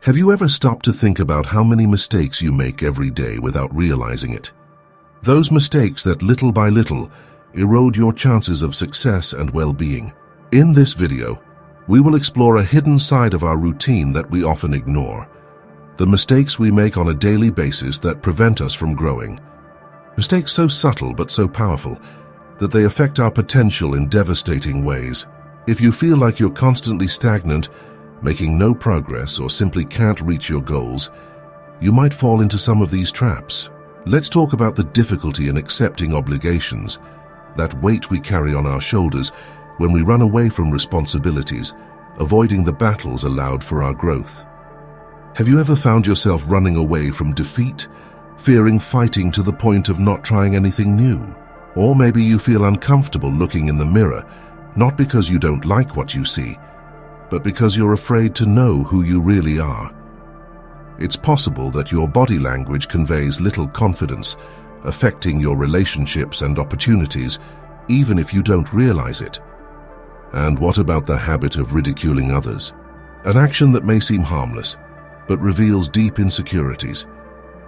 Have you ever stopped to think about how many mistakes you make every day without realizing it? Those mistakes that little by little erode your chances of success and well-being. In this video, we will explore a hidden side of our routine that we often ignore. The mistakes we make on a daily basis that prevent us from growing. Mistakes so subtle but so powerful that they affect our potential in devastating ways. If you feel like you're constantly stagnant, making no progress, or simply can't reach your goals, you might fall into some of these traps. Let's talk about the difficulty in accepting obligations, that weight we carry on our shoulders when we run away from responsibilities, avoiding the battles allowed for our growth. Have you ever found yourself running away from defeat, fearing fighting to the point of not trying anything new? Or maybe you feel uncomfortable looking in the mirror, not because you don't like what you see, but because you're afraid to know who you really are. It's possible that your body language conveys little confidence, affecting your relationships and opportunities, even if you don't realize it. And what about the habit of ridiculing others? An action that may seem harmless, but reveals deep insecurities.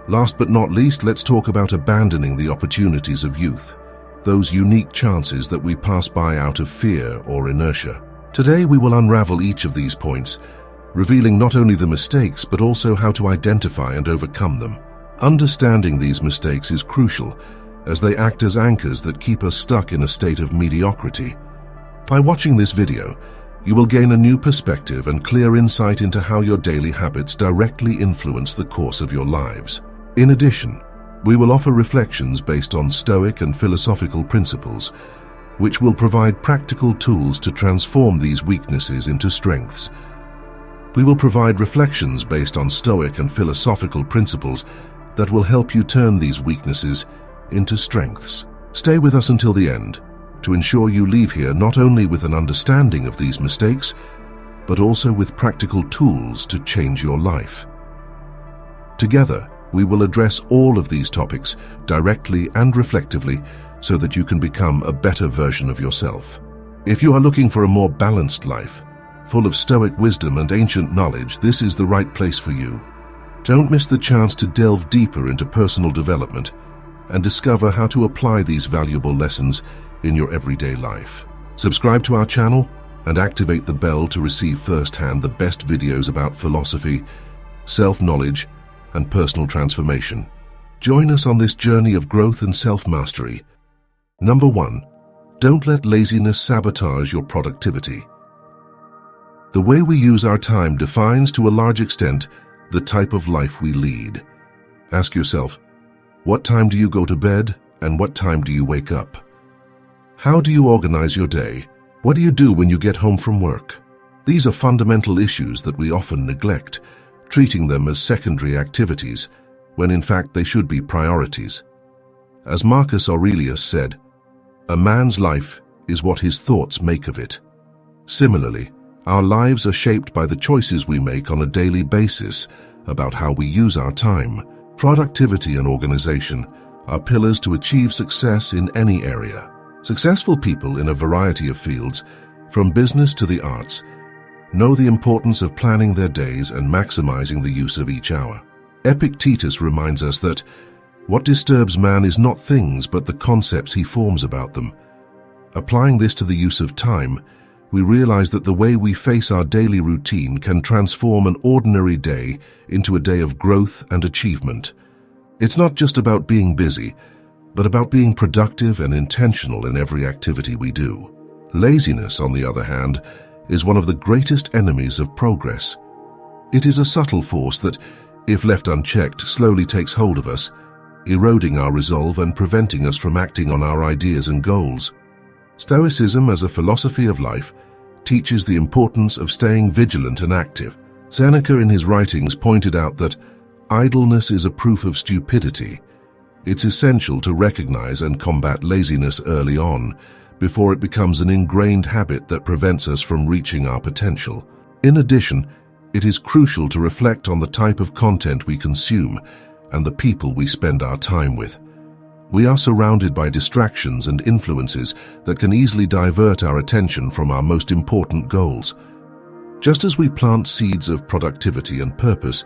Last but not least, let's talk about abandoning the opportunities of youth, those unique chances that we pass by out of fear or inertia. Today we will unravel each of these points, revealing not only the mistakes but also how to identify and overcome them. Understanding these mistakes is crucial, as they act as anchors that keep us stuck in a state of mediocrity. By watching this video, you will gain a new perspective and clear insight into how your daily habits directly influence the course of your lives. In addition, we will offer reflections based on Stoic and philosophical principles, which will provide practical tools to transform these weaknesses into strengths. We will provide reflections based on Stoic and philosophical principles that will help you turn these weaknesses into strengths. Stay with us until the end to ensure you leave here not only with an understanding of these mistakes, but also with practical tools to change your life. Together, we will address all of these topics directly and reflectively so that you can become a better version of yourself. If you are looking for a more balanced life, full of Stoic wisdom and ancient knowledge, this is the right place for you. Don't miss the chance to delve deeper into personal development and discover how to apply these valuable lessons in your everyday life. Subscribe to our channel and activate the bell to receive firsthand the best videos about philosophy, self-knowledge, and personal transformation. Join us on this journey of growth and self-mastery. Number 1. Don't let laziness sabotage your productivity. The way we use our time defines to a large extent the type of life we lead. Ask yourself, what time do you go to bed and what time do you wake up? How do you organize your day? What do you do when you get home from work? These are fundamental issues that we often neglect, treating them as secondary activities, when in fact they should be priorities. As Marcus Aurelius said, "A man's life is what his thoughts make of it." Similarly, our lives are shaped by the choices we make on a daily basis about how we use our time. Productivity and organization are pillars to achieve success in any area. Successful people in a variety of fields, from business to the arts, know the importance of planning their days and maximizing the use of each hour. Epictetus reminds us that what disturbs man is not things but the concepts he forms about them. Applying this to the use of time, we realize that the way we face our daily routine can transform an ordinary day into a day of growth and achievement. It's not just about being busy, but about being productive and intentional in every activity we do. Laziness, on the other hand, is one of the greatest enemies of progress. It is a subtle force that, if left unchecked, slowly takes hold of us, eroding our resolve and preventing us from acting on our ideas and goals. Stoicism, as a philosophy of life, teaches the importance of staying vigilant and active. Seneca in his writings pointed out that idleness is a proof of stupidity. It's essential to recognize and combat laziness early on, before it becomes an ingrained habit that prevents us from reaching our potential. In addition, it is crucial to reflect on the type of content we consume and the people we spend our time with. We are surrounded by distractions and influences that can easily divert our attention from our most important goals. Just as we plant seeds of productivity and purpose,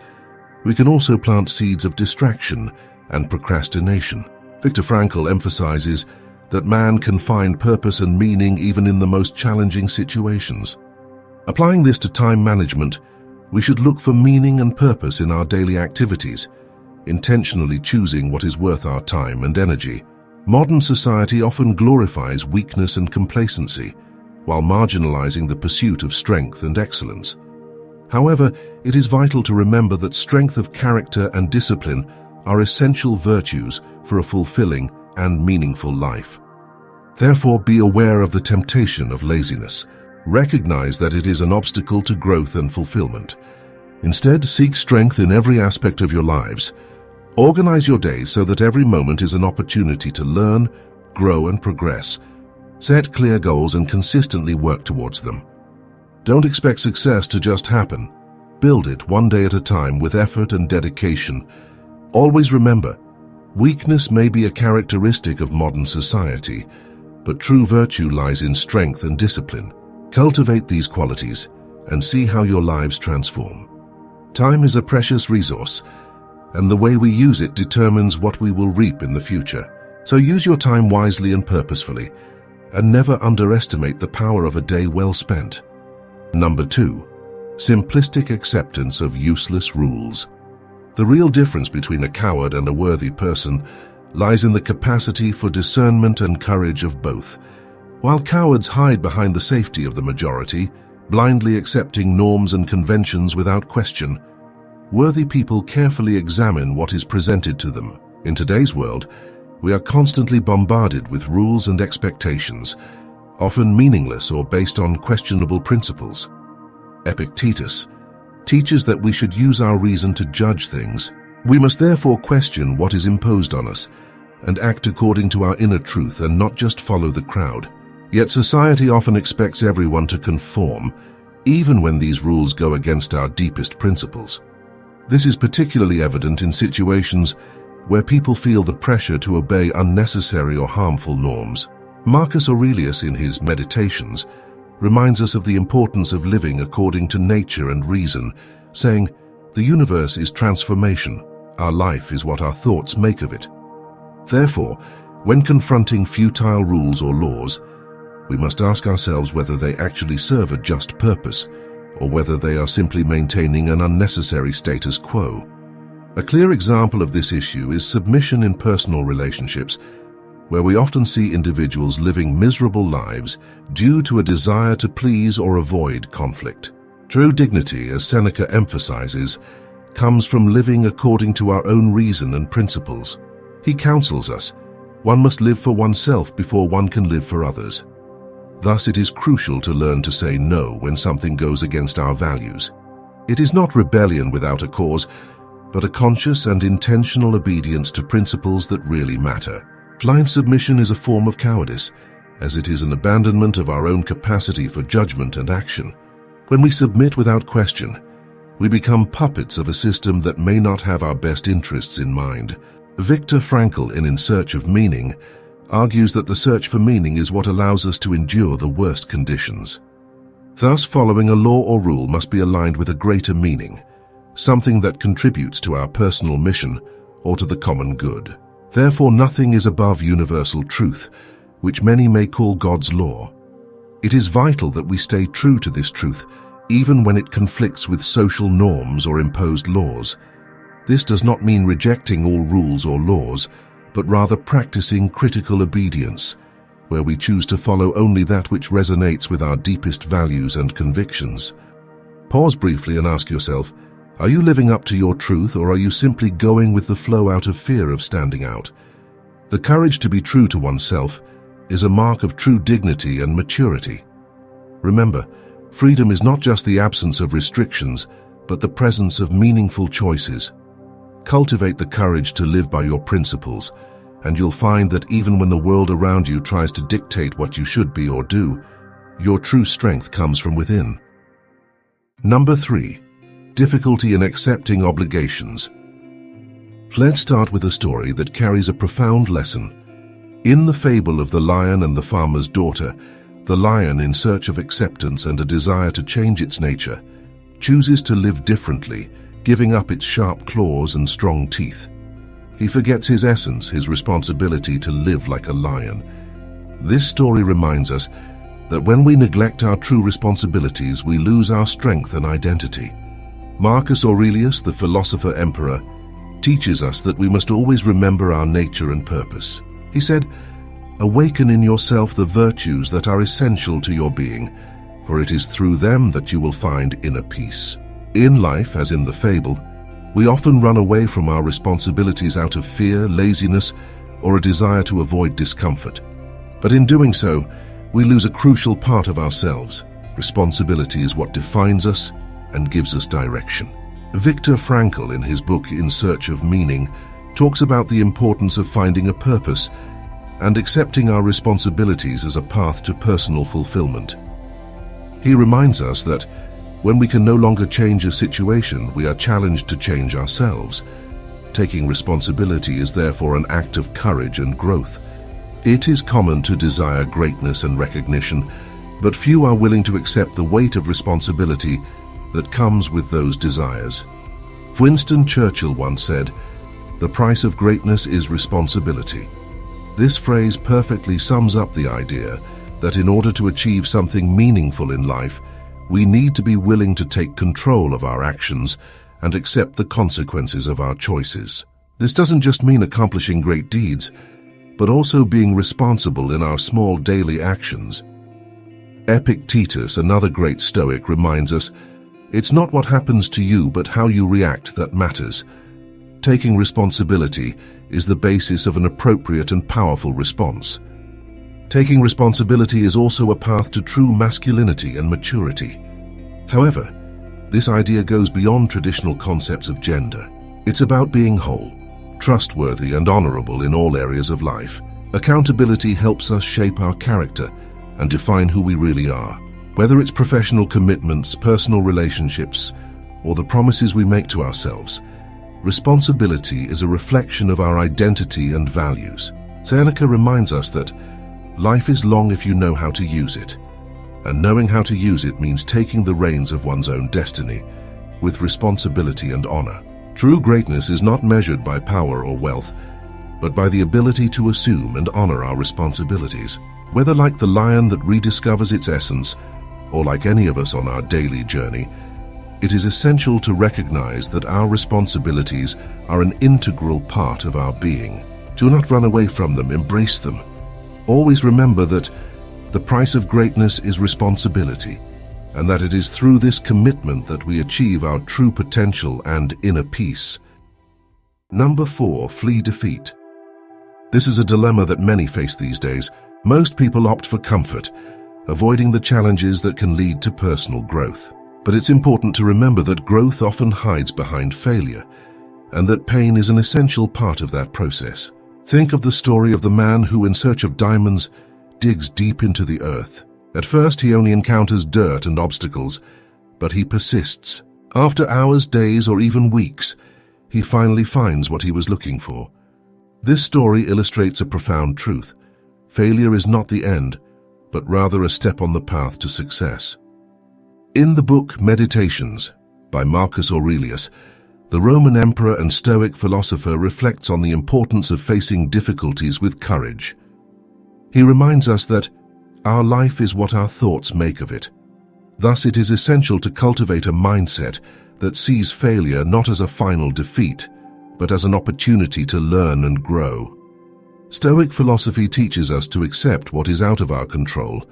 we can also plant seeds of distraction and procrastination. Viktor Frankl emphasizes that man can find purpose and meaning even in the most challenging situations. Applying this to time management, we should look for meaning and purpose in our daily activities, intentionally choosing what is worth our time and energy. Modern society often glorifies weakness and complacency, while marginalizing the pursuit of strength and excellence. However, it is vital to remember that strength of character and discipline are essential virtues for a fulfilling and meaningful life. Therefore, be aware of the temptation of laziness. Recognize that it is an obstacle to growth and fulfillment. Instead, seek strength in every aspect of your lives. Organize your days so that every moment is an opportunity to learn, grow, and progress. Set clear goals and consistently work towards them. Don't expect success to just happen. Build it one day at a time with effort and dedication. Always remember, weakness may be a characteristic of modern society, but true virtue lies in strength and discipline. Cultivate these qualities and see how your lives transform. Time is a precious resource, and the way we use it determines what we will reap in the future. So use your time wisely and purposefully, and never underestimate the power of a day well spent. Number 2. Simplistic acceptance of useless rules. The real difference between a coward and a worthy person lies in the capacity for discernment and courage of both. While cowards hide behind the safety of the majority, blindly accepting norms and conventions without question, worthy people carefully examine what is presented to them. In today's world, we are constantly bombarded with rules and expectations, often meaningless or based on questionable principles. Epictetus teaches that we should use our reason to judge things. We must therefore question what is imposed on us and act according to our inner truth and not just follow the crowd. Yet society often expects everyone to conform, even when these rules go against our deepest principles. This is particularly evident in situations where people feel the pressure to obey unnecessary or harmful norms. Marcus Aurelius, in his Meditations, reminds us of the importance of living according to nature and reason, saying, "The universe is transformation. Our life is what our thoughts make of it." Therefore, when confronting futile rules or laws, we must ask ourselves whether they actually serve a just purpose, or whether they are simply maintaining an unnecessary status quo. A clear example of this issue is submission in personal relationships, where we often see individuals living miserable lives due to a desire to please or avoid conflict. True dignity, as Seneca emphasizes, comes from living according to our own reason and principles. He counsels us, one must live for oneself before one can live for others. Thus, it is crucial to learn to say no when something goes against our values. It is not rebellion without a cause, but a conscious and intentional obedience to principles that really matter. Blind submission is a form of cowardice, as it is an abandonment of our own capacity for judgment and action. When we submit without question, we become puppets of a system that may not have our best interests in mind. Viktor Frankl, in Search of Meaning, argues that the search for meaning is what allows us to endure the worst conditions. Thus, following a law or rule must be aligned with a greater meaning, something that contributes to our personal mission or to the common good. Therefore, nothing is above universal truth, which many may call God's law. It is vital that we stay true to this truth, even when it conflicts with social norms or imposed laws. This does not mean rejecting all rules or laws, but rather practicing critical obedience, where we choose to follow only that which resonates with our deepest values and convictions. Pause briefly and ask yourself, are you living up to your truth, or are you simply going with the flow out of fear of standing out? The courage to be true to oneself is a mark of true dignity and maturity. Remember, freedom is not just the absence of restrictions, but the presence of meaningful choices. Cultivate the courage to live by your principles, and you'll find that even when the world around you tries to dictate what you should be or do, your true strength comes from within. Number 3. Difficulty in accepting obligations. Let's start with a story that carries a profound lesson. In the fable of the lion and the farmer's daughter, the lion, in search of acceptance and a desire to change its nature, chooses to live differently, giving up its sharp claws and strong teeth. He forgets his essence, his responsibility to live like a lion. This story reminds us that when we neglect our true responsibilities, we lose our strength and identity. Marcus Aurelius, the philosopher emperor, teaches us that we must always remember our nature and purpose. He said, "Awaken in yourself the virtues that are essential to your being, for it is through them that you will find inner peace." In life, as in the fable, we often run away from our responsibilities out of fear, laziness, or a desire to avoid discomfort. But in doing so, we lose a crucial part of ourselves. Responsibility is what defines us and gives us direction. Viktor Frankl, in his book In Search of Meaning, talks about the importance of finding a purpose and accepting our responsibilities as a path to personal fulfillment. He reminds us that when we can no longer change a situation, we are challenged to change ourselves. Taking responsibility is therefore an act of courage and growth. It is common to desire greatness and recognition, but few are willing to accept the weight of responsibility that comes with those desires. Winston Churchill once said, "The price of greatness is responsibility." This phrase perfectly sums up the idea that in order to achieve something meaningful in life, we need to be willing to take control of our actions and accept the consequences of our choices. This doesn't just mean accomplishing great deeds, but also being responsible in our small daily actions. Epictetus, another great Stoic, reminds us, "It's not what happens to you, but how you react that matters." Taking responsibility is the basis of an appropriate and powerful response. Taking responsibility is also a path to true masculinity and maturity. However, this idea goes beyond traditional concepts of gender. It's about being whole, trustworthy, and honorable in all areas of life. Accountability helps us shape our character and define who we really are. Whether it's professional commitments, personal relationships, or the promises we make to ourselves, responsibility is a reflection of our identity and values. Seneca reminds us that life is long if you know how to use it, and knowing how to use it means taking the reins of one's own destiny with responsibility and honor. True greatness is not measured by power or wealth, but by the ability to assume and honor our responsibilities. Whether like the lion that rediscovers its essence, or like any of us on our daily journey, it is essential to recognize that our responsibilities are an integral part of our being. Do not run away from them, embrace them. Always remember that the price of greatness is responsibility, and that it is through this commitment that we achieve our true potential and inner peace. Number 4, flee defeat. This is a dilemma that many face these days. Most people opt for comfort, avoiding the challenges that can lead to personal growth. But it's important to remember that growth often hides behind failure, and that pain is an essential part of that process. Think of the story of the man who, in search of diamonds, digs deep into the earth. At first, he only encounters dirt and obstacles, but he persists. After hours, days, or even weeks, he finally finds what he was looking for. This story illustrates a profound truth. Failure is not the end, but rather a step on the path to success. In the book Meditations by Marcus Aurelius, the Roman emperor and Stoic philosopher reflects on the importance of facing difficulties with courage. He reminds us that our life is what our thoughts make of it. Thus, it is essential to cultivate a mindset that sees failure not as a final defeat, but as an opportunity to learn and grow. Stoic philosophy teaches us to accept what is out of our control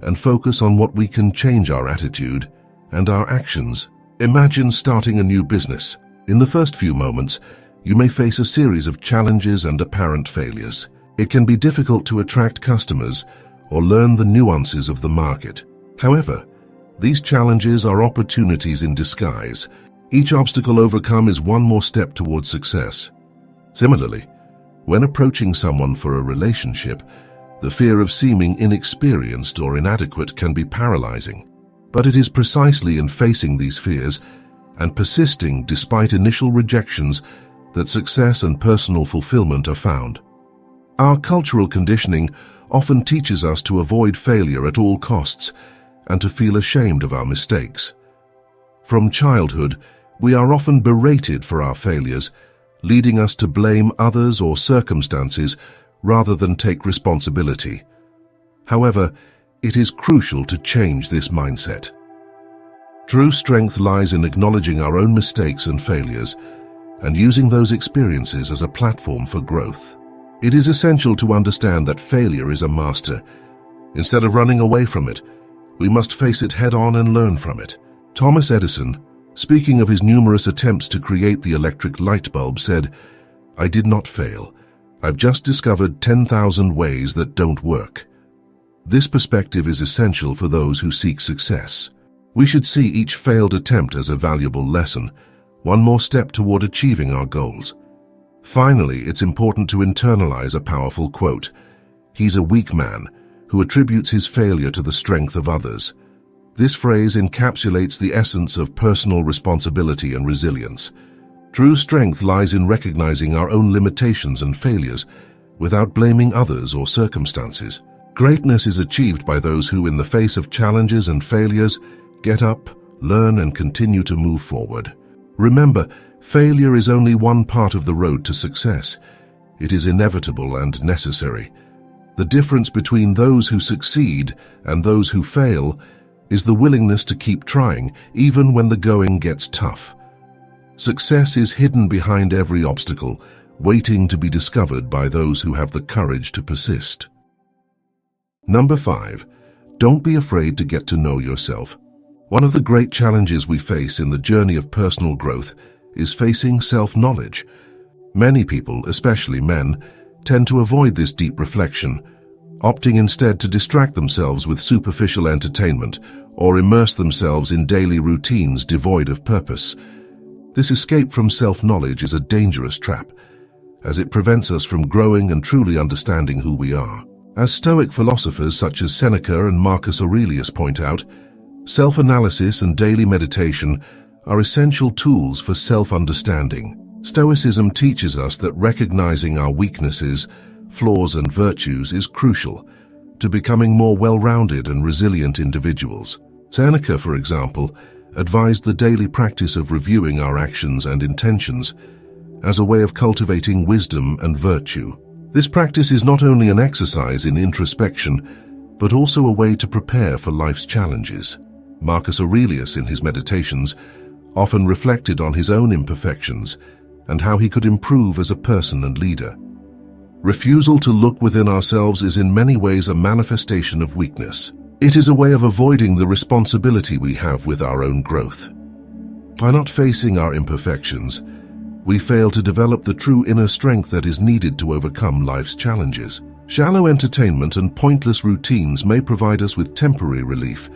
and focus on what we can change our attitude and our actions. Imagine starting a new business. In the first few moments, you may face a series of challenges and apparent failures. It can be difficult to attract customers or learn the nuances of the market. However, these challenges are opportunities in disguise. Each obstacle overcome is one more step towards success. Similarly, when approaching someone for a relationship, the fear of seeming inexperienced or inadequate can be paralyzing. But it is precisely in facing these fears and persisting despite initial rejections that success and personal fulfillment are found. Our cultural conditioning often teaches us to avoid failure at all costs and to feel ashamed of our mistakes. From childhood, we are often berated for our failures, leading us to blame others or circumstances rather than take responsibility. However, it is crucial to change this mindset. True strength lies in acknowledging our own mistakes and failures and using those experiences as a platform for growth. It is essential to understand that failure is a master. Instead of running away from it, we must face it head-on and learn from it. Thomas Edison, speaking of his numerous attempts to create the electric light bulb, said, "I did not fail. I've just discovered 10,000 ways that don't work." This perspective is essential for those who seek success. We should see each failed attempt as a valuable lesson, one more step toward achieving our goals. Finally, it's important to internalize a powerful quote. "He's a weak man who attributes his failure to the strength of others." This phrase encapsulates the essence of personal responsibility and resilience. True strength lies in recognizing our own limitations and failures without blaming others or circumstances. Greatness is achieved by those who, in the face of challenges and failures, get up, learn, and continue to move forward. Remember, failure is only one part of the road to success. It is inevitable and necessary. The difference between those who succeed and those who fail is the willingness to keep trying, even when the going gets tough. Success is hidden behind every obstacle, waiting to be discovered by those who have the courage to persist. Number 5. Don't be afraid to get to know yourself. One of the great challenges we face in the journey of personal growth is facing self-knowledge. Many people, especially men, tend to avoid this deep reflection, opting instead to distract themselves with superficial entertainment or immerse themselves in daily routines devoid of purpose. This escape from self-knowledge is a dangerous trap, as it prevents us from growing and truly understanding who we are. As Stoic philosophers such as Seneca and Marcus Aurelius point out, self-analysis and daily meditation are essential tools for self-understanding. Stoicism teaches us that recognizing our weaknesses, flaws, and virtues is crucial to becoming more well-rounded and resilient individuals. Seneca, for example, advised the daily practice of reviewing our actions and intentions as a way of cultivating wisdom and virtue. This practice is not only an exercise in introspection, but also a way to prepare for life's challenges. Marcus Aurelius, in his meditations, often reflected on his own imperfections and how he could improve as a person and leader. Refusal to look within ourselves is in many ways a manifestation of weakness. It is a way of avoiding the responsibility we have with our own growth. By not facing our imperfections, we fail to develop the true inner strength that is needed to overcome life's challenges. Shallow entertainment and pointless routines may provide us with temporary relief,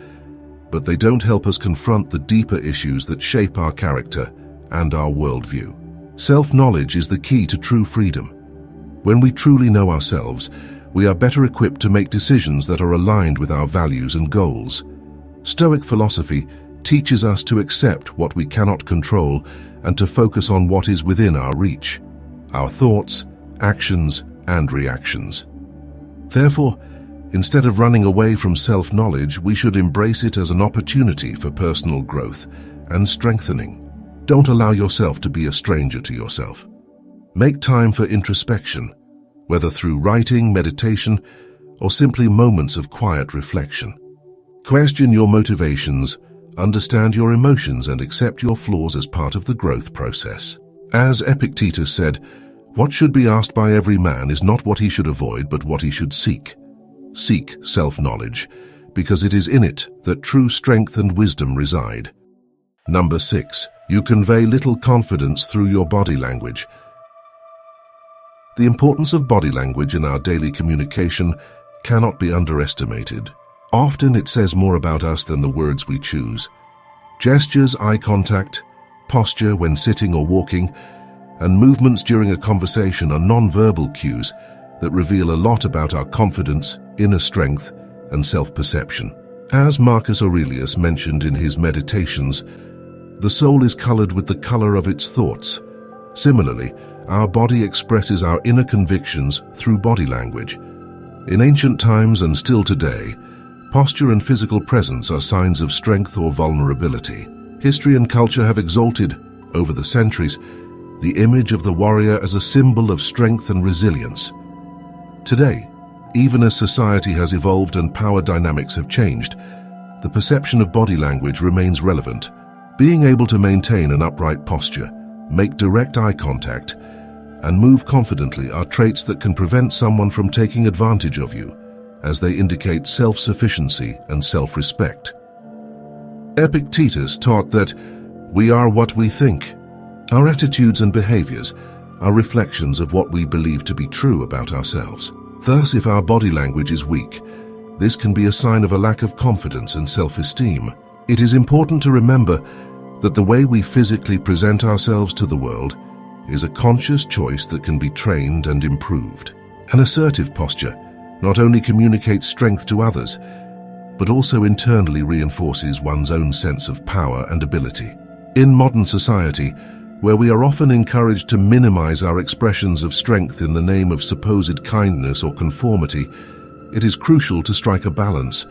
but they don't help us confront the deeper issues that shape our character and our worldview. Self-knowledge is the key to true freedom. When we truly know ourselves, we are better equipped to make decisions that are aligned with our values and goals. Stoic philosophy teaches us to accept what we cannot control and to focus on what is within our reach, our thoughts, actions, and reactions. Therefore, instead of running away from self-knowledge, we should embrace it as an opportunity for personal growth and strengthening. Don't allow yourself to be a stranger to yourself. Make time for introspection, whether through writing, meditation, or simply moments of quiet reflection. Question your motivations, understand your emotions, and accept your flaws as part of the growth process. As Epictetus said, "What should be asked by every man is not what he should avoid, but what he should seek." Seek self-knowledge, because it is in it that true strength and wisdom reside. Number 6. You convey little confidence through your body language. The importance of body language in our daily communication cannot be underestimated. Often it says more about us than the words we choose. Gestures, eye contact, posture when sitting or walking, and movements during a conversation are non-verbal cues that reveal a lot about our confidence, inner strength, and self-perception. As Marcus Aurelius mentioned in his Meditations, the soul is colored with the color of its thoughts. Similarly, our body expresses our inner convictions through body language. In ancient times and still today, posture and physical presence are signs of strength or vulnerability. History and culture have exalted, over the centuries, the image of the warrior as a symbol of strength and resilience. Today, even as society has evolved and power dynamics have changed, the perception of body language remains relevant. Being able to maintain an upright posture, make direct eye contact, and move confidently are traits that can prevent someone from taking advantage of you, as they indicate self-sufficiency and self-respect. Epictetus taught that we are what we think. Our attitudes and behaviors are reflections of what we believe to be true about ourselves. Thus, if our body language is weak, this can be a sign of a lack of confidence and self-esteem. It is important to remember that the way we physically present ourselves to the world is a conscious choice that can be trained and improved. An assertive posture not only communicates strength to others, but also internally reinforces one's own sense of power and ability. In modern society, where we are often encouraged to minimize our expressions of strength in the name of supposed kindness or conformity, it is crucial to strike a balance.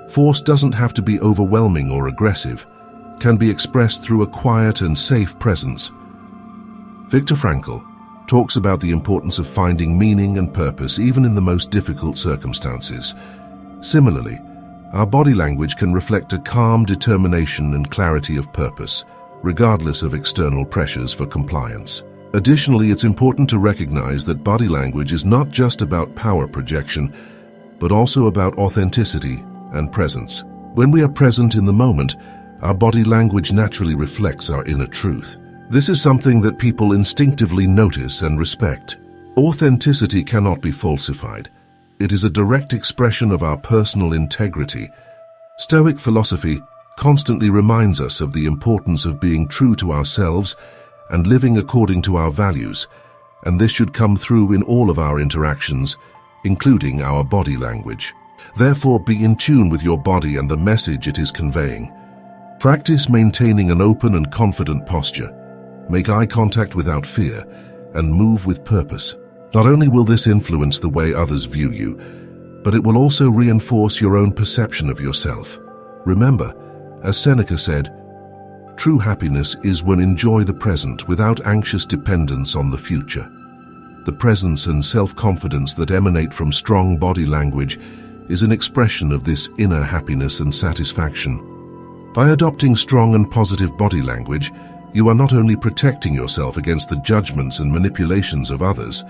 Force doesn't have to be overwhelming or aggressive, can be expressed through a quiet and safe presence. Viktor Frankl talks about the importance of finding meaning and purpose even in the most difficult circumstances. Similarly, our body language can reflect a calm determination and clarity of purpose, regardless of external pressures for compliance. Additionally, it's important to recognize that body language is not just about power projection, but also about authenticity and presence. When we are present in the moment, our body language naturally reflects our inner truth. This is something that people instinctively notice and respect. Authenticity cannot be falsified. It is a direct expression of our personal integrity. Stoic philosophy constantly reminds us of the importance of being true to ourselves and living according to our values, and this should come through in all of our interactions, including our body language. Therefore, be in tune with your body and the message it is conveying. Practice maintaining an open and confident posture. Make eye contact without fear, and move with purpose. Not only will this influence the way others view you, but it will also reinforce your own perception of yourself. Remember, as Seneca said, true happiness is when enjoy the present without anxious dependence on the future. The presence and self-confidence that emanate from strong body language is an expression of this inner happiness and satisfaction. By adopting strong and positive body language, you are not only protecting yourself against the judgments and manipulations of others,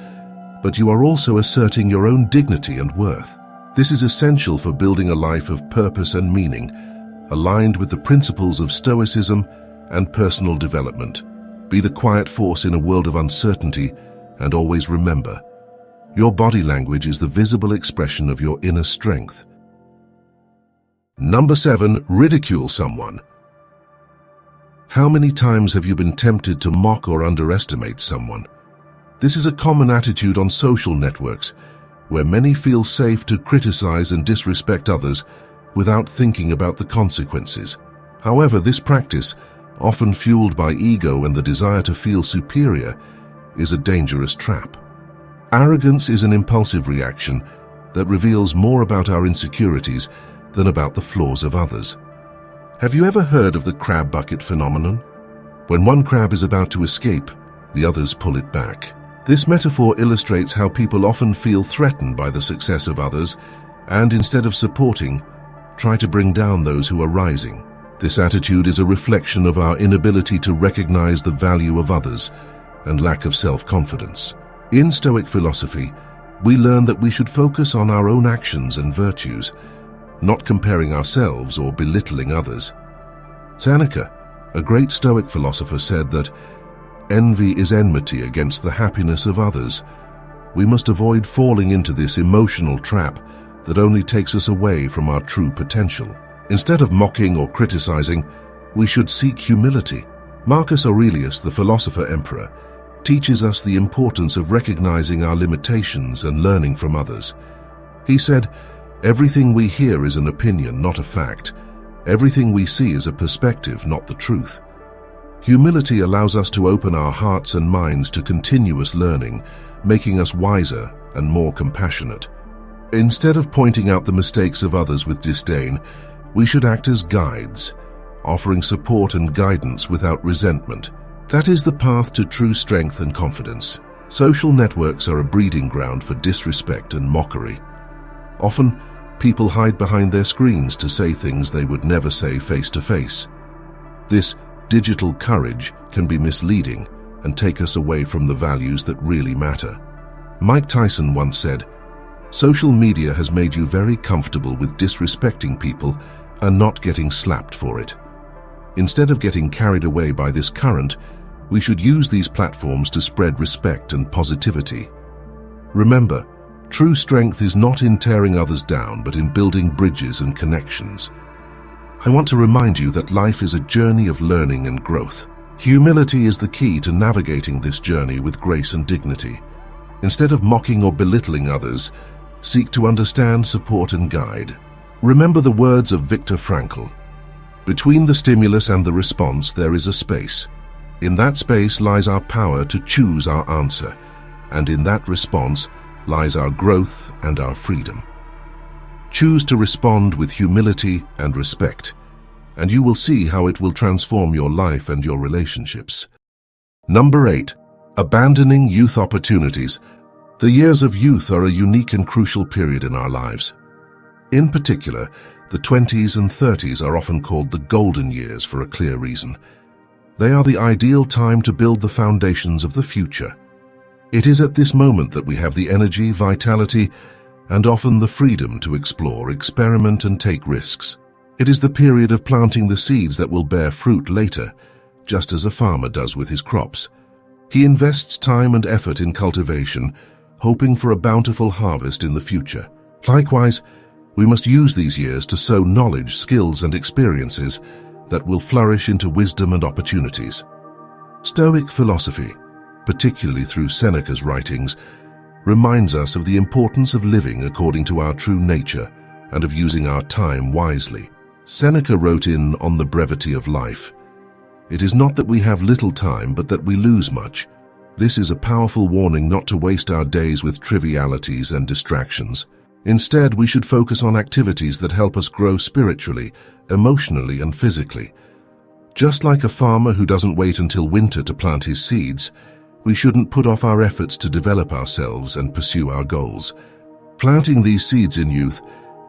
but you are also asserting your own dignity and worth. This is essential for building a life of purpose and meaning, aligned with the principles of Stoicism and personal development. Be the quiet force in a world of uncertainty, and always remember, your body language is the visible expression of your inner strength. Number 7, ridicule someone. How many times have you been tempted to mock or underestimate someone? This is a common attitude on social networks, where many feel safe to criticize and disrespect others without thinking about the consequences. However, this practice, often fueled by ego and the desire to feel superior, is a dangerous trap. Arrogance is an impulsive reaction that reveals more about our insecurities than about the flaws of others. Have you ever heard of the crab bucket phenomenon? When one crab is about to escape, the others pull it back. This metaphor illustrates how people often feel threatened by the success of others and, instead of supporting, try to bring down those who are rising. This attitude is a reflection of our inability to recognize the value of others and lack of self-confidence. In Stoic philosophy, we learn that we should focus on our own actions and virtues, not comparing ourselves or belittling others. Seneca, a great Stoic philosopher, said that envy is enmity against the happiness of others. We must avoid falling into this emotional trap that only takes us away from our true potential. Instead of mocking or criticizing, we should seek humility. Marcus Aurelius, the philosopher emperor, teaches us the importance of recognizing our limitations and learning from others. He said, "Everything we hear is an opinion, not a fact. Everything we see is a perspective, not the truth." Humility allows us to open our hearts and minds to continuous learning, making us wiser and more compassionate. Instead of pointing out the mistakes of others with disdain, we should act as guides, offering support and guidance without resentment. That is the path to true strength and confidence. Social networks are a breeding ground for disrespect and mockery. Often, people hide behind their screens to say things they would never say face to face. This digital courage can be misleading and take us away from the values that really matter. Mike Tyson once said, "Social media has made you very comfortable with disrespecting people and not getting slapped for it." Instead of getting carried away by this current, we should use these platforms to spread respect and positivity. Remember, true strength is not in tearing others down, but in building bridges and connections. I want to remind you that life is a journey of learning and growth. Humility is the key to navigating this journey with grace and dignity. Instead of mocking or belittling others, seek to understand, support, and guide. Remember the words of Viktor Frankl. Between the stimulus and the response, there is a space. In that space lies our power to choose our answer, and in that response lies our growth and our freedom. Choose to respond with humility and respect, and you will see how it will transform your life and your relationships. Number 8. Abandoning youth opportunities. The years of youth are a unique and crucial period in our lives. In particular, the 20s and 30s are often called the golden years for a clear reason. They are the ideal time to build the foundations of the future. It is at this moment that we have the energy, vitality, and often the freedom to explore, experiment, and take risks. It is the period of planting the seeds that will bear fruit later, just as a farmer does with his crops. He invests time and effort in cultivation, hoping for a bountiful harvest in the future. Likewise, we must use these years to sow knowledge, skills, and experiences that will flourish into wisdom and opportunities. Stoic philosophy, particularly through Seneca's writings, reminds us of the importance of living according to our true nature and of using our time wisely. Seneca wrote in On the Brevity of Life, "It is not that we have little time, but that we lose much. This is a powerful warning not to waste our days with trivialities and distractions. Instead, we should focus on activities that help us grow spiritually, emotionally, and physically. Just like a farmer who doesn't wait until winter to plant his seeds, we shouldn't put off our efforts to develop ourselves and pursue our goals. Planting these seeds in youth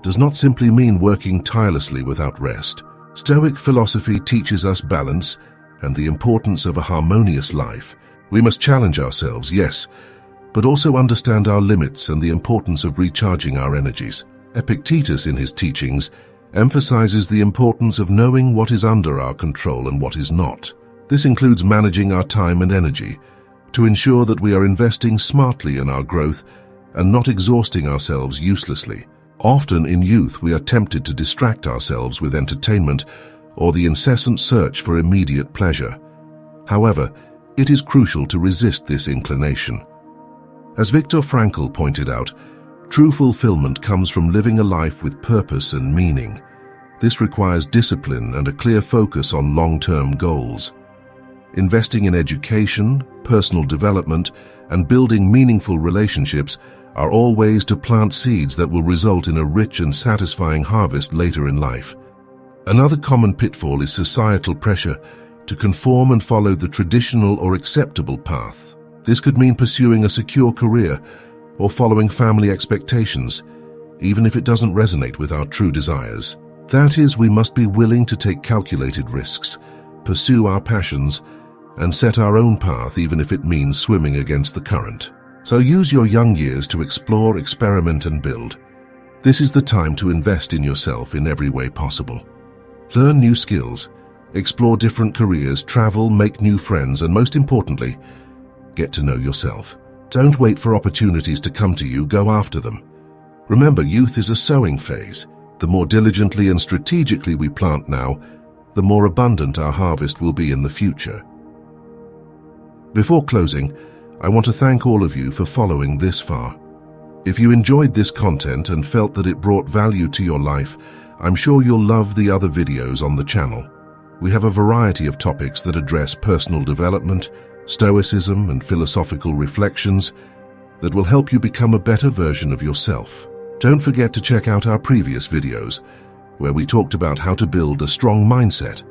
does not simply mean working tirelessly without rest. Stoic philosophy teaches us balance and the importance of a harmonious life. We must challenge ourselves, yes, but also understand our limits and the importance of recharging our energies. Epictetus, in his teachings, emphasizes the importance of knowing what is under our control and what is not. This includes managing our time and energy to ensure that we are investing smartly in our growth and not exhausting ourselves uselessly. Often in youth, we are tempted to distract ourselves with entertainment or the incessant search for immediate pleasure. However, it is crucial to resist this inclination. As Viktor Frankl pointed out, true fulfillment comes from living a life with purpose and meaning. This requires discipline and a clear focus on long-term goals. Investing in education, personal development, and building meaningful relationships are all ways to plant seeds that will result in a rich and satisfying harvest later in life. Another common pitfall is societal pressure to conform and follow the traditional or acceptable path. This could mean pursuing a secure career or following family expectations, even if it doesn't resonate with our true desires. That is, we must be willing to take calculated risks, pursue our passions, and set our own path even if it means swimming against the current. So use your young years to explore, experiment, and build. This is the time to invest in yourself in every way possible. Learn new skills, explore different careers, travel, make new friends, and most importantly, get to know yourself. Don't wait for opportunities to come to you, go after them. Remember, youth is a sowing phase. The more diligently and strategically we plant now, the more abundant our harvest will be in the future. Before closing, I want to thank all of you for following this far. If you enjoyed this content and felt that it brought value to your life, I'm sure you'll love the other videos on the channel. We have a variety of topics that address personal development, stoicism, and philosophical reflections that will help you become a better version of yourself. Don't forget to check out our previous videos, where we talked about how to build a strong mindset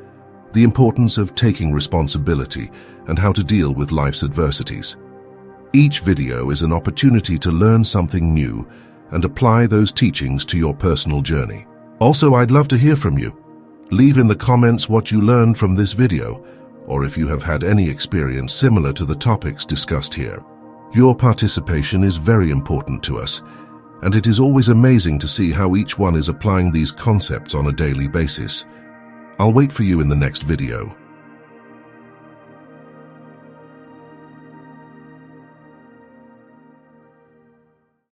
the importance of taking responsibility, and how to deal with life's adversities. Each video is an opportunity to learn something new and apply those teachings to your personal journey. Also, I'd love to hear from you. Leave in the comments what you learned from this video, or if you have had any experience similar to the topics discussed here. Your participation is very important to us, and it is always amazing to see how each one is applying these concepts on a daily basis. I'll wait for you in the next video.